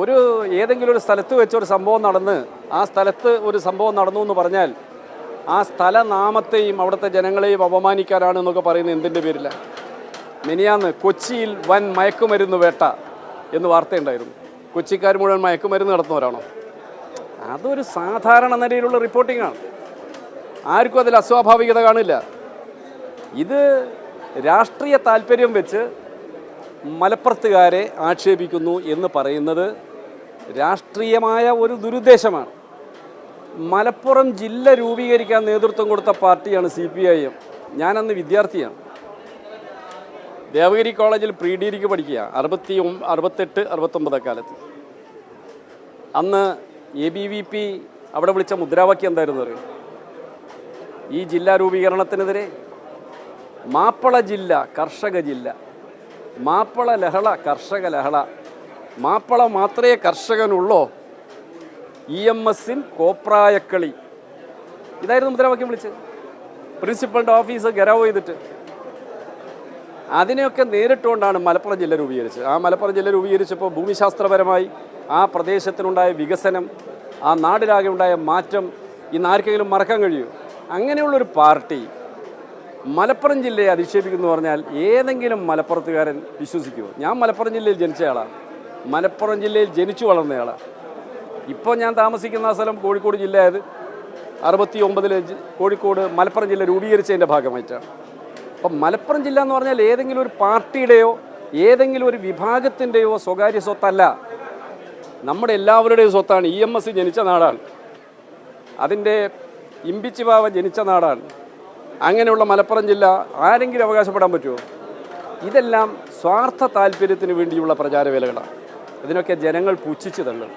ഒരു ഏതെങ്കിലും ഒരു സ്ഥലത്ത് വെച്ച് ഒരു സംഭവം നടന്ന് ആ സ്ഥലത്ത് ഒരു സംഭവം നടന്നു എന്ന് പറഞ്ഞാൽ ആ സ്ഥലനാമത്തെയും അവിടുത്തെ ജനങ്ങളെയും അപമാനിക്കാനാണ് എന്നൊക്കെ പറയുന്നത് എന്തിൻ്റെ പേരില്ല? മിനിയാന്ന് കൊച്ചിയിൽ വൻ മയക്കുമരുന്ന് വേട്ട എന്ന് വാർത്തയുണ്ടായിരുന്നു. കൊച്ചിക്കാർ മുഴുവൻ മയക്കുമരുന്ന് നടത്തുന്നവരാണോ? അതൊരു സാധാരണ നിലയിലുള്ള റിപ്പോർട്ടിങ്ങാണ്. ആർക്കും അതിൽ അസ്വാഭാവികത കാണില്ല. ഇത് രാഷ്ട്രീയ താല്പര്യം വെച്ച് മലപ്പുറത്തുകാരെ ആക്ഷേപിക്കുന്നു എന്ന് പറയുന്നത് രാഷ്ട്രീയമായ ഒരു ദുരുദ്ദേശമാണ്. മലപ്പുറം ജില്ല രൂപീകരിക്കാൻ നേതൃത്വം കൊടുത്ത പാർട്ടിയാണ് CPIM. ഞാനന്ന് വിദ്യാർത്ഥിയാണ്. ദേവഗിരി കോളേജിൽ പ്രീ ഡിഗ്രിക്ക് പഠിക്കുക 68, 69 കാലത്ത്. അന്ന് ABVP അവിടെ വിളിച്ച മുദ്രാവാക്യം എന്തായിരുന്നു അറിയും? ഈ ജില്ലാ രൂപീകരണത്തിനെതിരെ മാപ്പള ജില്ല കർഷക ജില്ല, മാപ്പള ലഹള കർഷക ലഹള, മാപ്പള മാത്രമേ കർഷകനുള്ളോ, EMS കോപ്രായക്കളി, ഇതായിരുന്നു മുദ്രാവാക്യം വിളിച്ചത്. പ്രിൻസിപ്പളിൻ്റെ ഓഫീസ് ഗരാവ് ചെയ്തിട്ട് അതിനെയൊക്കെ നേരിട്ടുകൊണ്ടാണ് മലപ്പുറം ജില്ല രൂപീകരിച്ചത്. ആ മലപ്പുറം ജില്ല രൂപീകരിച്ചപ്പോൾ ഭൂമിശാസ്ത്രപരമായി ആ പ്രദേശത്തിനുണ്ടായ വികസനം, ആ നാടിലാകെ ഉണ്ടായ മാറ്റം ഇന്ന് ആർക്കെങ്കിലും മറക്കാൻ കഴിയുമോ? അങ്ങനെയുള്ളൊരു പാർട്ടി മലപ്പുറം ജില്ലയെ അധിക്ഷേപിക്കുന്നു പറഞ്ഞാൽ ഏതെങ്കിലും മലപ്പുറത്തുകാരൻ വിശ്വസിക്കുമോ? ഞാൻ മലപ്പുറം ജില്ലയിൽ ജനിച്ചയാളാണ്, മലപ്പുറം ജില്ലയിൽ ജനിച്ചു വളർന്നയാളാണ്. ഇപ്പോൾ ഞാൻ താമസിക്കുന്ന സ്ഥലം കോഴിക്കോട് ജില്ലയായത് 69 കോഴിക്കോട് മലപ്പുറം ജില്ല രൂപീകരിച്ചതിൻ്റെ ഭാഗമായിട്ടാണ്. അപ്പം മലപ്പുറം ജില്ല എന്ന് പറഞ്ഞാൽ ഏതെങ്കിലും ഒരു പാർട്ടിയുടെയോ ഏതെങ്കിലും ഒരു വിഭാഗത്തിൻ്റെയോ സ്വകാര്യ സ്വത്തല്ല, നമ്മുടെ എല്ലാവരുടെയും സ്വത്താണ്. EMS ജനിച്ച നാടാണ്, അതിൻ്റെ ഇമ്പിച്ചി ബാവ ജനിച്ച നാടാണ്. അങ്ങനെയുള്ള മലപ്പുറം ജില്ല ആരെങ്കിലും അവകാശപ്പെടാൻ പറ്റുമോ? ഇതെല്ലാം സ്വാർത്ഥ താല്പര്യത്തിന് വേണ്ടിയുള്ള പ്രചാരവേലകളാണ്. ഇതിനൊക്കെ ജനങ്ങൾ പുച്ഛിച്ച് തള്ളും.